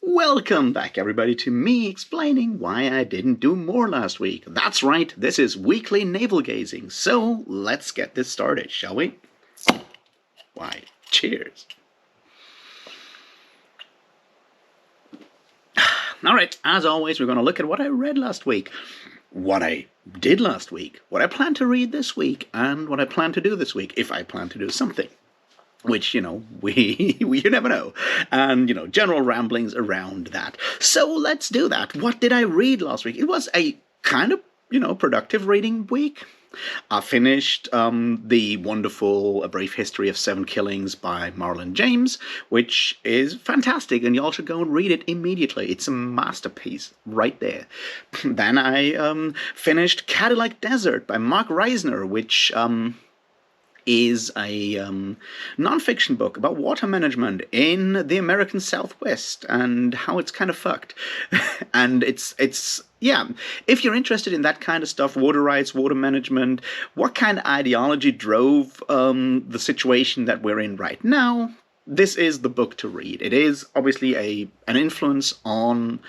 Welcome back, everybody, to me explaining why I didn't do more last week. That's right, this is weekly navel-gazing, so let's get this started, shall we? Why, cheers. Alright, as always, we're going to look at what I read last week, what I did last week, what I plan to read this week, and what I plan to do this week, if I plan to do something. Which, you never know. And, general ramblings around that. So let's do that. What did I read last week? It was a kind of, productive reading week. I finished the wonderful A Brief History of 7 Killings by Marlon James, which is fantastic, and you all should go and read it immediately. It's a masterpiece right there. Then I finished Cadillac Desert by Mark Reisner, which is a non-fiction book about water management in the American Southwest and how it's kind of fucked. And yeah, if you're interested in that kind of stuff, water rights, water management, what kind of ideology drove the situation that we're in right now, this is the book to read. It is obviously an influence on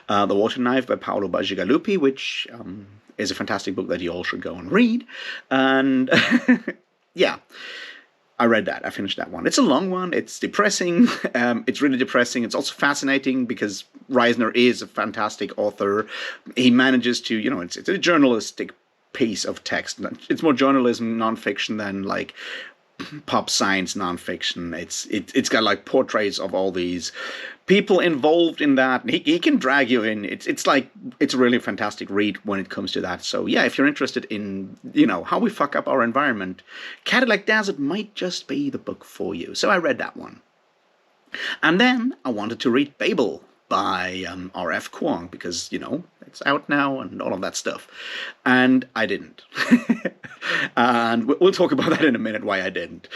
The Water Knife by Paolo Bacigalupi, which is a fantastic book that you all should go and read. And yeah, I read that. I finished that one. It's a long one. It's depressing. It's really depressing. It's also fascinating because Reisner is a fantastic author. He manages to, it's a journalistic piece of text. It's more journalism, nonfiction than like pop science nonfiction. It's got like portraits of all these people involved in that. He can drag you in. It's a really fantastic read when it comes to that. So yeah, if you're interested in how we fuck up our environment, Cadillac Desert might just be the book for you. So I read that one, and then I wanted to read Babel by R.F. Kuang because it's out now and all of that stuff, and I didn't. And we'll talk about that in a minute, why I didn't.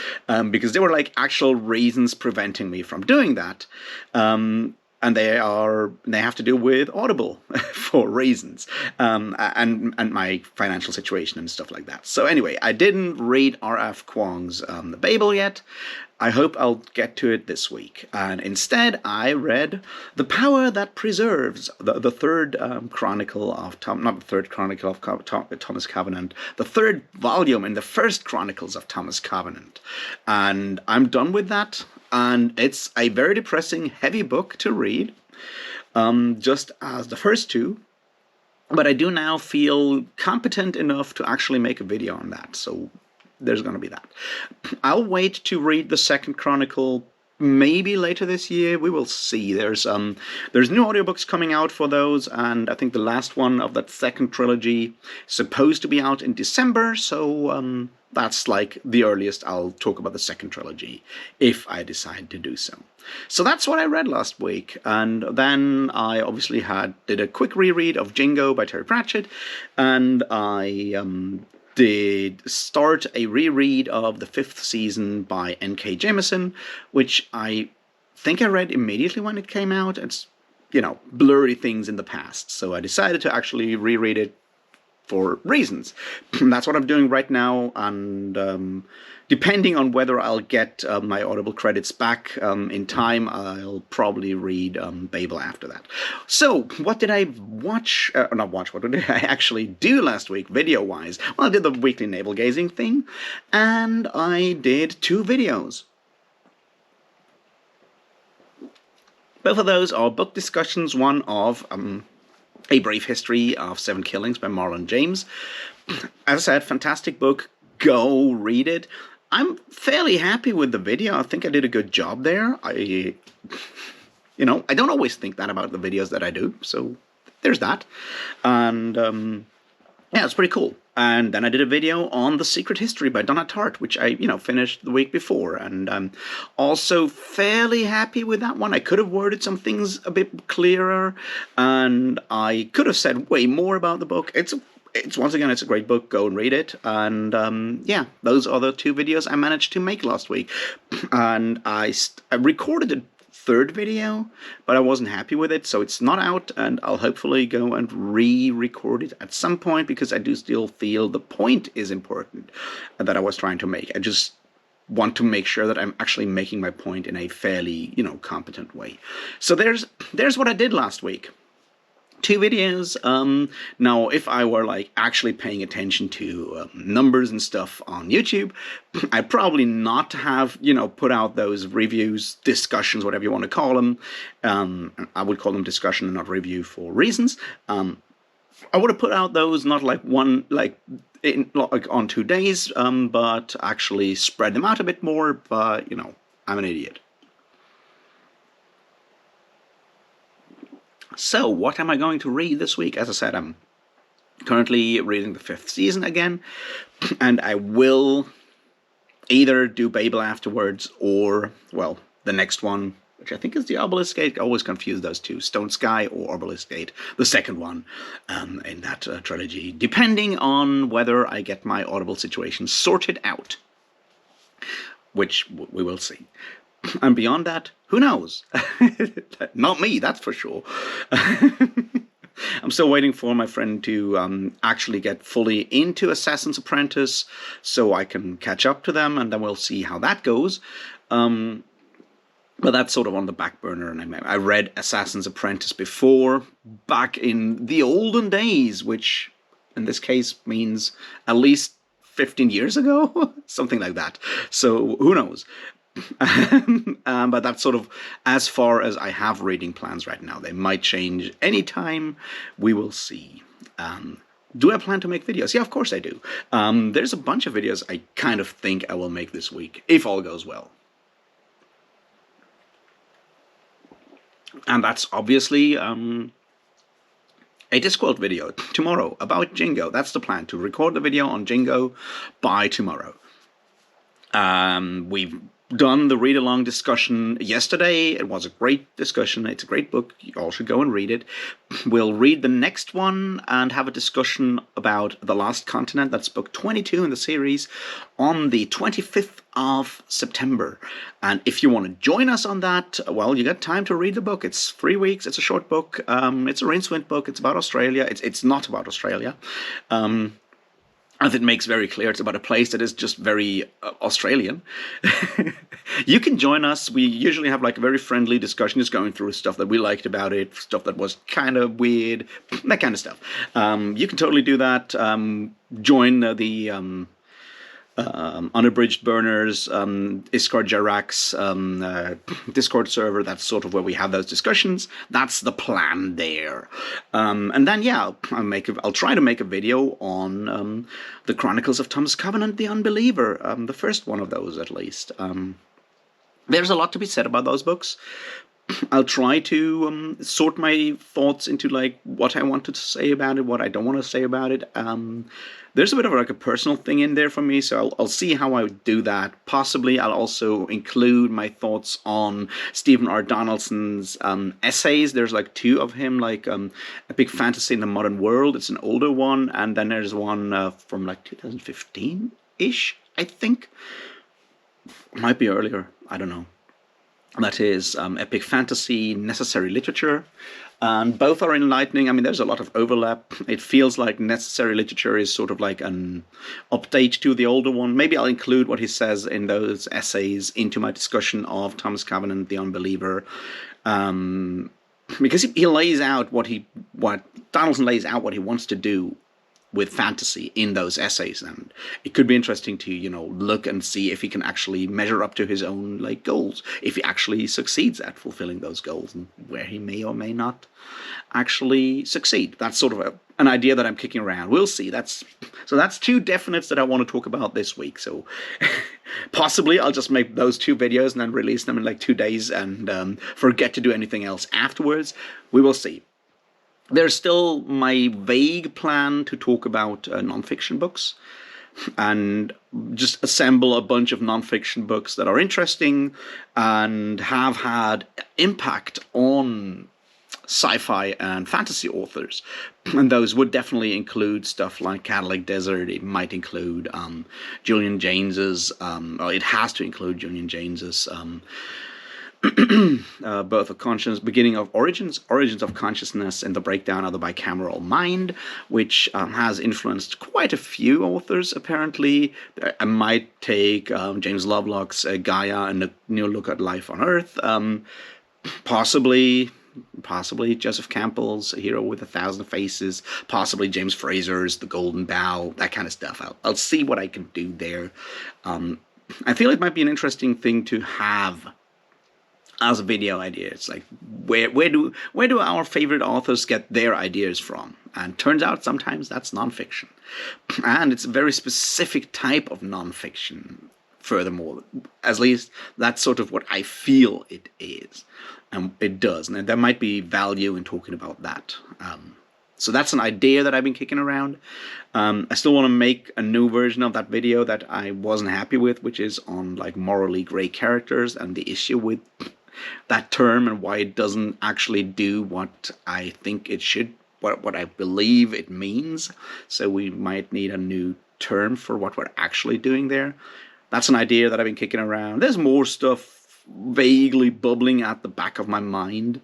Because there were like actual reasons preventing me from doing that. And they have to do with Audible for reasons, and my financial situation and stuff like that. So anyway, I didn't read R.F. Kuang's The Babel yet. I hope I'll get to it this week. And instead, I read The Power That Preserves, the third chronicle of not the third chronicle of Thomas Covenant, the third volume in the first Chronicles of Thomas Covenant. And I'm done with that. And it's a very depressing, heavy book to read, just as the first two. But I do now feel competent enough to actually make a video on that. So there's going to be that. I'll wait to read the second chronicle maybe later this year. We will see. There's new audiobooks coming out for those, and I think the last one of that second trilogy is supposed to be out in December, so that's like the earliest I'll talk about the second trilogy, if I decide to do so. So that's what I read last week, and then I obviously did a quick reread of Jingo by Terry Pratchett, and I did start a reread of the 5th season by N.K. Jemisin, which I think I read immediately when it came out. It's, blurry things in the past, so I decided to actually reread it for reasons. That's what I'm doing right now, and depending on whether I'll get my Audible credits back in time, I'll probably read Babel after that. So, what did I watch? Not watch, what did I actually do last week, video-wise? Well, I did the weekly navel-gazing thing, and I did 2 videos. Both of those are book discussions, one of A Brief History of 7 Killings by Marlon James. As I said, fantastic book. Go read it. I'm fairly happy with the video. I think I did a good job there. I don't always think that about the videos that I do, so there's that. And yeah, it's pretty cool. And then I did a video on The Secret History by Donna Tartt, which I, finished the week before. And I'm also fairly happy with that one. I could have worded some things a bit clearer, and I could have said way more about the book. It's once again, it's a great book. Go and read it. And yeah, those are the 2 videos I managed to make last week. And I recorded a third video, but I wasn't happy with it, so it's not out, and I'll hopefully go and re-record it at some point, because I do still feel the point is important that I was trying to make. I just want to make sure that I'm actually making my point in a fairly, competent way. So there's what I did last week. 2 videos. Now, if I were like actually paying attention to numbers and stuff on YouTube, I'd probably not have, put out those reviews, discussions, whatever you want to call them. I would call them discussion and not review for reasons. I would have put out those not like on 2 days, but actually spread them out a bit more. But I'm an idiot. So, what am I going to read this week? As I said, I'm currently reading the 5th season again, and I will either do Babel afterwards or, well, the next one, which I think is the Obelisk Gate. I always confuse those two, Stone Sky or Obelisk Gate, the second one in that trilogy, depending on whether I get my Audible situation sorted out, which we will see. And beyond that, who knows? Not me, that's for sure. I'm still waiting for my friend to actually get fully into Assassin's Apprentice so I can catch up to them, and then we'll see how that goes. But that's sort of on the back burner, and I read Assassin's Apprentice before, back in the olden days, which in this case means at least 15 years ago, something like that. So who knows? But that's sort of as far as I have reading plans right now. They might change anytime. We will see. Do I plan to make videos? Yeah, of course I do. There's a bunch of videos I kind of think I will make this week, if all goes well. And that's obviously a Discworld video tomorrow about Jingo. That's the plan, to record the video on Jingo by tomorrow. We've done the read-along discussion yesterday. It was a great discussion. It's a great book. You all should go and read it. We'll read the next one and have a discussion about The Last Continent. That's book 22 in the series on the 25th of September. And if you want to join us on that, well, you got time to read the book. It's 3 weeks. It's a short book. It's a Rincewind book. It's about Australia. It's not about Australia. As it makes very clear, it's about a place that is just very Australian. You can join us. We usually have like a very friendly discussion, just going through stuff that we liked about it, stuff that was kind of weird, that kind of stuff. You can totally do that. Join the Unabridged Burners, Iskar Jarak's Discord server. That's sort of where we have those discussions. That's the plan there. And then, yeah, I'll try to make a video on the Chronicles of Thomas Covenant, the Unbeliever, the first one of those at least. There's a lot to be said about those books. I'll try to sort my thoughts into like what I wanted to say about it, what I don't want to say about it. There's a bit of like a personal thing in there for me, so I'll see how I would do that. Possibly I'll also include my thoughts on Stephen R. Donaldson's essays. There's like 2 of him, like Epic Fantasy in the Modern World. It's an older one, and then there's one from like 2015-ish, I think. Might be earlier, I don't know. That is Epic Fantasy, Necessary Literature. And both are enlightening. I mean, there's a lot of overlap. It feels like Necessary Literature is sort of like an update to the older one. Maybe I'll include what he says in those essays into my discussion of Thomas Covenant, the Unbeliever. Because he lays out what Donaldson lays out what he wants to do with fantasy in those essays, and it could be interesting to look and see if he can actually measure up to his own like goals, if he actually succeeds at fulfilling those goals, and where he may or may not actually succeed. That's sort of an idea that I'm kicking around. We'll see. That's 2 definites that I want to talk about this week. So possibly I'll just make those 2 videos and then release them in like 2 days and forget to do anything else afterwards. We will see. There's still my vague plan to talk about nonfiction books and just assemble a bunch of nonfiction books that are interesting and have had impact on sci-fi and fantasy authors. And those would definitely include stuff like Cadillac Desert. It might include Julian Jaynes's, it has to include Julian Jaynes's both a conscious beginning of origins of consciousness, and the breakdown of the bicameral mind, which has influenced quite a few authors. Apparently, I might take James Lovelock's Gaia and a New Look at Life on Earth, possibly Joseph Campbell's A Hero with 1,000 Faces, possibly James Fraser's The Golden Bough, that kind of stuff. I'll see what I can do there. I feel it might be an interesting thing to have as a video idea. It's like, where do our favorite authors get their ideas from? And turns out sometimes that's nonfiction, and it's a very specific type of nonfiction. Furthermore, at least that's sort of what I feel it is, and it does. And there might be value in talking about that. So that's an idea that I've been kicking around. I still want to make a new version of that video that I wasn't happy with, which is on like morally gray characters and the issue with that term and why it doesn't actually do what I think it should, what I believe it means. So we might need a new term for what we're actually doing there. That's an idea that I've been kicking around. There's more stuff vaguely bubbling at the back of my mind,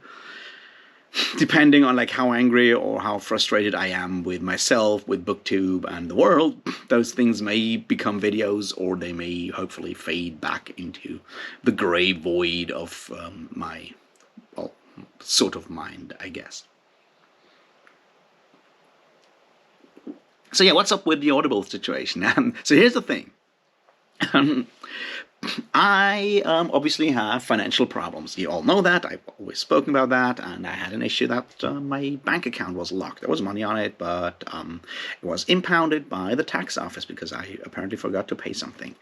depending on like how angry or how frustrated I am with myself, with Booktube and the world. Those things may become videos, or they may hopefully fade back into the grey void of my, well, sort of mind, I guess. So yeah, what's up with the Audible situation? So here's the thing. I obviously have financial problems. You all know that. I've always spoken about that, and I had an issue that my bank account was locked. There was money on it, but it was impounded by the tax office because I apparently forgot to pay something,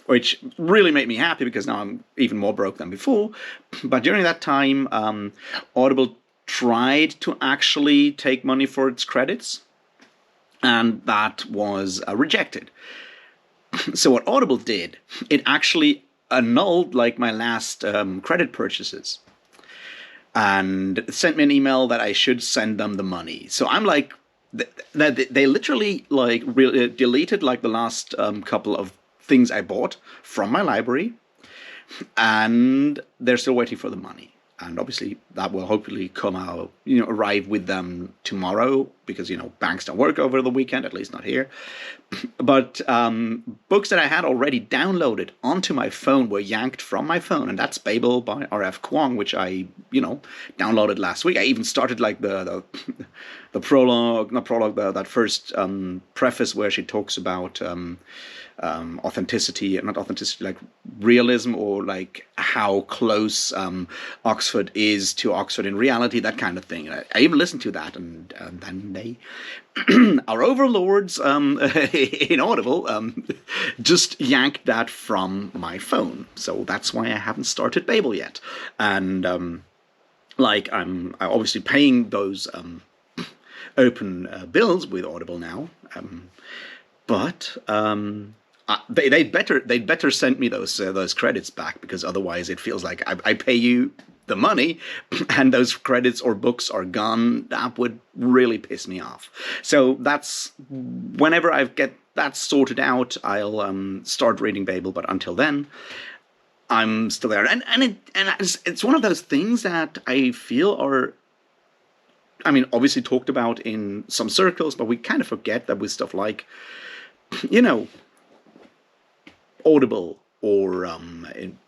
which really made me happy because now I'm even more broke than before. But during that time, Audible tried to actually take money for its credits, and that was rejected. So what Audible did, it actually annulled like my last credit purchases, and sent me an email that I should send them the money. So I'm like, they literally like deleted like the last couple of things I bought from my library, and they're still waiting for the money. And obviously that will hopefully come out, arrive with them tomorrow, because, banks don't work over the weekend, at least not here. But books that I had already downloaded onto my phone were yanked from my phone. And that's Babel by R.F. Kuang, which I, downloaded last week. I even started like the prologue, not prologue, that first preface where she talks about authenticity, not authenticity, like realism, or like how close Oxford is to Oxford in reality, that kind of thing. I even listened to that, and then they, our overlords in Audible, just yanked that from my phone. So that's why I haven't started Babel yet. And I'm obviously paying those open bills with Audible now, but they'd better send me those credits back, because otherwise it feels like I pay you the money and those credits or books are gone. That would really piss me off. So that's, whenever I get that sorted out, I'll start reading Babel. But until then, I'm still there, and it's one of those things that I feel are, obviously talked about in some circles, but we kind of forget that with stuff like, Audible, or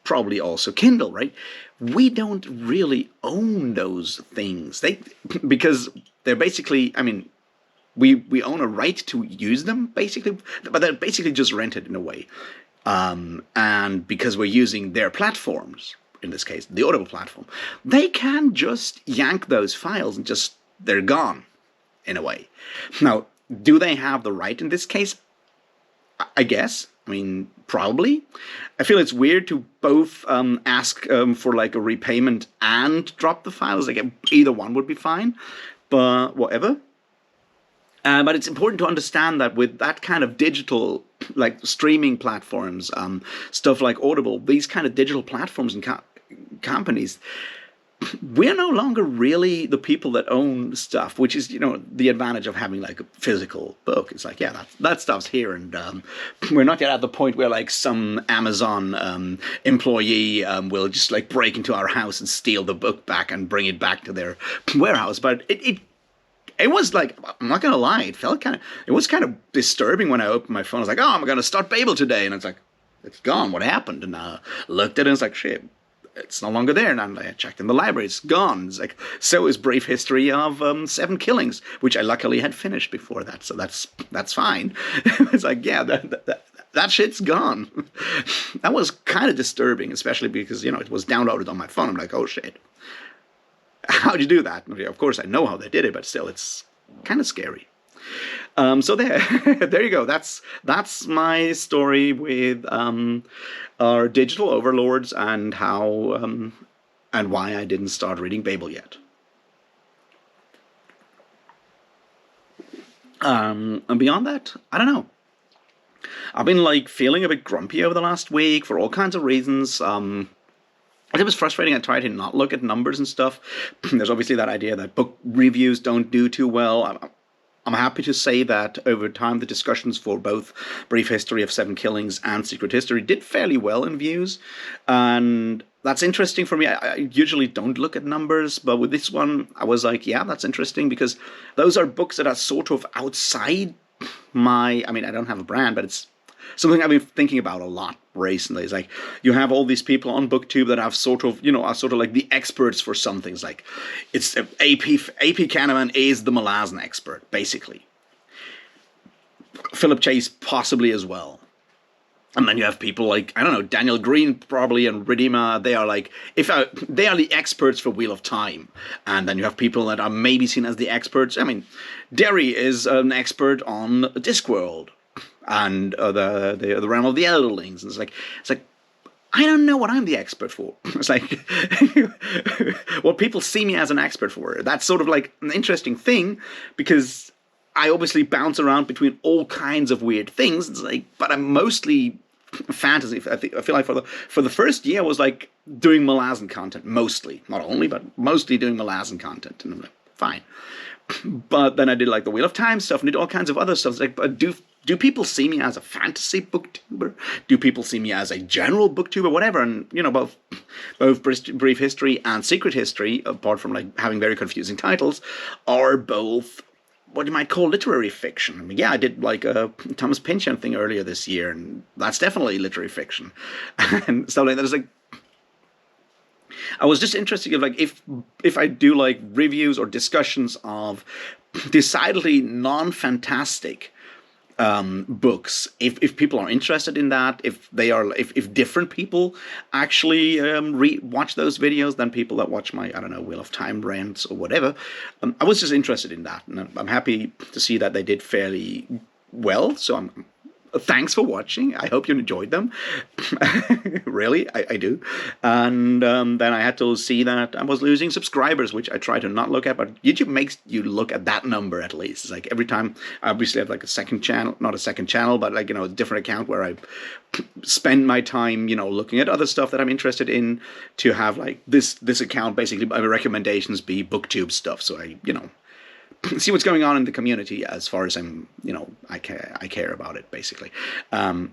probably also Kindle, right? We don't really own those things. Because they're basically, we own a right to use them, basically, but they're basically just rented in a way. And because we're using their platforms, in this case, the Audible platform, they can just yank those files and they're gone, in a way. Now, do they have the right in this case? I guess. Probably. I feel it's weird to both ask for like a repayment and drop the files. Like, either one would be fine, but whatever. But it's important to understand that with that kind of digital, like streaming platforms, stuff like Audible, these kind of digital platforms and companies, we're no longer really the people that own stuff, which is, the advantage of having like a physical book. It's like, yeah, that stuff's here, and we're not yet at the point where like some Amazon employee will just like break into our house and steal the book back and bring it back to their warehouse. But it was like, I'm not gonna lie, it was kind of disturbing when I opened my phone. I was like, oh, I'm gonna start Babel today, and it's like, it's gone. What happened? And I looked at it, and it's like, shit, it's no longer there. And I checked in the library, it's gone. It's like, so is Brief History of 7 Killings, which I luckily had finished before that, so that's fine. It's like, yeah, that shit's gone. That was kind of disturbing, especially because, it was downloaded on my phone. I'm like, oh shit. How'd you do that? Of course, I know how they did it, but still, it's kind of scary. So there you go. That's my story with our digital overlords and how and why I didn't start reading Babel yet. And beyond that, I don't know. I've been like feeling a bit grumpy over the last week for all kinds of reasons. It was frustrating. I tried to not look at numbers and stuff. There's obviously that idea that book reviews don't do too well. I'm happy to say that over time the discussions for both Brief History of 7 Killings and Secret History did fairly well in views. And that's interesting for me. I usually don't look at numbers, but with this one, I was like, yeah, that's interesting, because those are books that are sort of outside I don't have a brand, but it's something I've been thinking about a lot recently. It's like, you have all these people on Booktube that have are sort of like the experts for some things. Like, it's AP Canavan is the Malazan expert, basically. Philip Chase possibly as well. And then you have people like, I don't know, Daniel Green probably, and Ridima. They are like, they are the experts for Wheel of Time. And then you have people that are maybe seen as the experts. I mean, Derry is an expert on Discworld and the Realm of the Elderlings. And it's like I don't know what I'm the expert for. It's like what people see me as an expert for. That's sort of like an interesting thing, because I obviously bounce around between all kinds of weird things. It's like, but I'm mostly fantasy. I feel like for the first year I was like doing Malazan content, mostly, not only, but mostly doing Malazan content, and I'm like, fine. But then I did like the Wheel of Time stuff and did all kinds of other stuff. It's like, but do people see me as a fantasy booktuber? Do people see me as a general booktuber? Whatever. And both Brief History and Secret History, apart from like having very confusing titles, are both what you might call literary fiction. I mean, yeah, I did like a Thomas Pynchon thing earlier this year, and that's definitely literary fiction. And so like that is like, I was just interested in like if I do like reviews or discussions of decidedly non-fantastic books, if people are interested in that, if different people actually watch those videos than people that watch my, I don't know, Wheel of Time rants or whatever. I was just interested in that, and I'm happy to see that they did fairly well. So thanks for watching. I hope you enjoyed them. Really, I do. And then I had to see that I was losing subscribers, which I try to not look at, but YouTube makes you look at that number at least. It's like every time I obviously have like a second channel, not a second channel, but like, a different account where I spend my time, looking at other stuff that I'm interested in, to have like this account, basically my recommendations be Booktube stuff. So I, see what's going on in the community as far as I'm, I care about it, basically. Every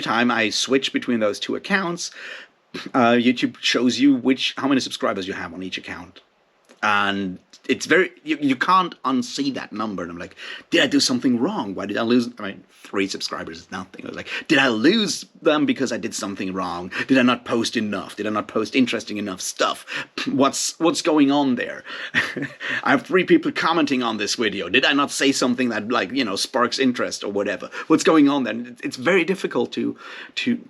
time I switch between those two accounts, YouTube shows you how many subscribers you have on each account. And it's very, you can't unsee that number. And I'm like, did I do something wrong? Why did I lose? 3 subscribers is nothing. I was like, did I lose them because I did something wrong? Did I not post enough? Did I not post interesting enough stuff? What's going on there? I have 3 people commenting on this video. Did I not say something that like, sparks interest or whatever? What's going on then? It's very difficult to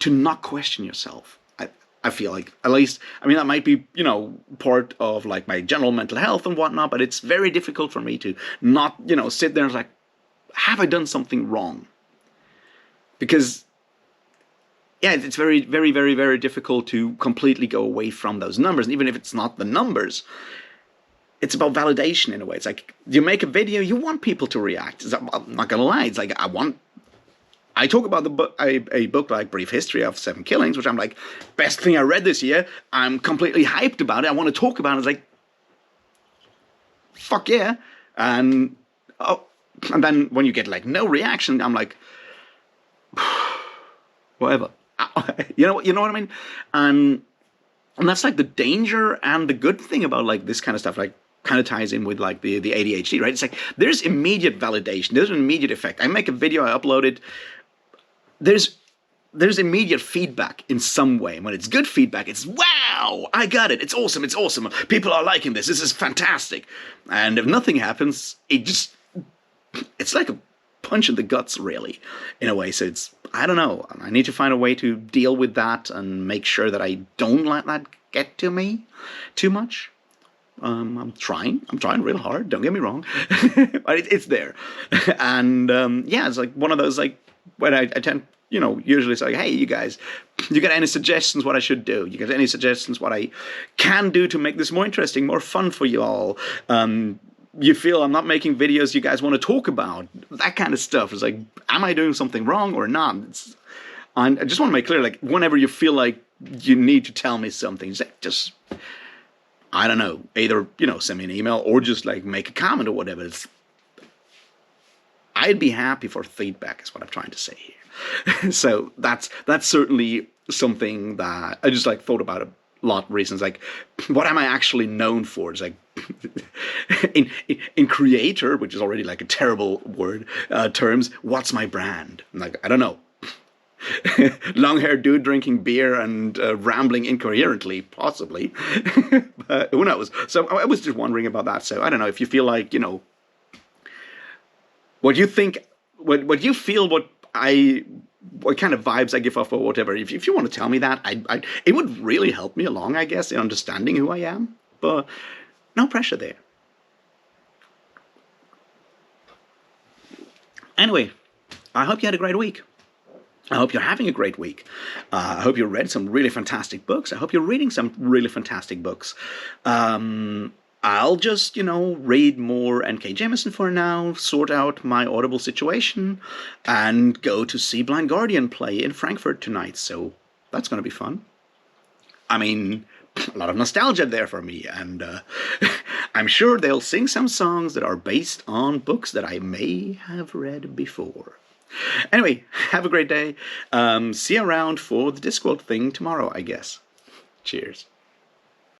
not question yourself. I feel like, at least, that might be, part of like my general mental health and whatnot, but it's very difficult for me to not, sit there and like, have I done something wrong? Because, yeah, it's very, very, very, very difficult to completely go away from those numbers. And even if it's not the numbers, it's about validation in a way. It's like, you make a video, you want people to react. I'm not going to lie. It's like, I want I talk about a book like Brief History of Seven Killings, which I'm like, best thing I read this year. I'm completely hyped about it. I want to talk about it. It's like, fuck yeah. And and then when you get like no reaction, I'm like, whatever. You know what I mean? And that's like the danger and the good thing about like this kind of stuff, like kind of ties in with like the ADHD, right? It's like there's immediate validation, there's an immediate effect. I make a video, I upload it. There's immediate feedback in some way. And when it's good feedback, it's wow, I got it. It's awesome. People are liking this. This is fantastic. And if nothing happens, it's like a punch in the guts, really, in a way. So I don't know. I need to find a way to deal with that and make sure that I don't let that get to me too much. I'm trying real hard. Don't get me wrong, but it's there. And yeah, it's like one of those like when I tend, usually say, hey, you guys, you got any suggestions what I should do? You got any suggestions what I can do to make this more interesting, more fun for you all? You feel I'm not making videos you guys want to talk about, that kind of stuff. It's like, am I doing something wrong or not? I just want to make clear, like, whenever you feel like you need to tell me something, just, I don't know, either, send me an email or just, like, make a comment or whatever. I'd be happy for feedback is what I'm trying to say here. So that's certainly something that I just, like, thought about a lot recently. Like, what am I actually known for? It's like, in creator, which is already like a terrible word, terms, what's my brand? I'm like, I don't know. Long-haired dude drinking beer and rambling incoherently, possibly. But who knows? So I was just wondering about that. So I don't know if you feel like, what you think, what you feel, what kind of vibes I give off or whatever. If you want to tell me that, it would really help me along, I guess, in understanding who I am. But no pressure there. Anyway, I hope you had a great week. I hope you're having a great week. I hope you read some really fantastic books. I hope you're reading some really fantastic books. I'll just, read more N.K. Jemisin for now, sort out my Audible situation, and go to see Blind Guardian play in Frankfurt tonight. So that's going to be fun. I mean, a lot of nostalgia there for me, and I'm sure they'll sing some songs that are based on books that I may have read before. Anyway, have a great day. See you around for the Discworld thing tomorrow, I guess. Cheers.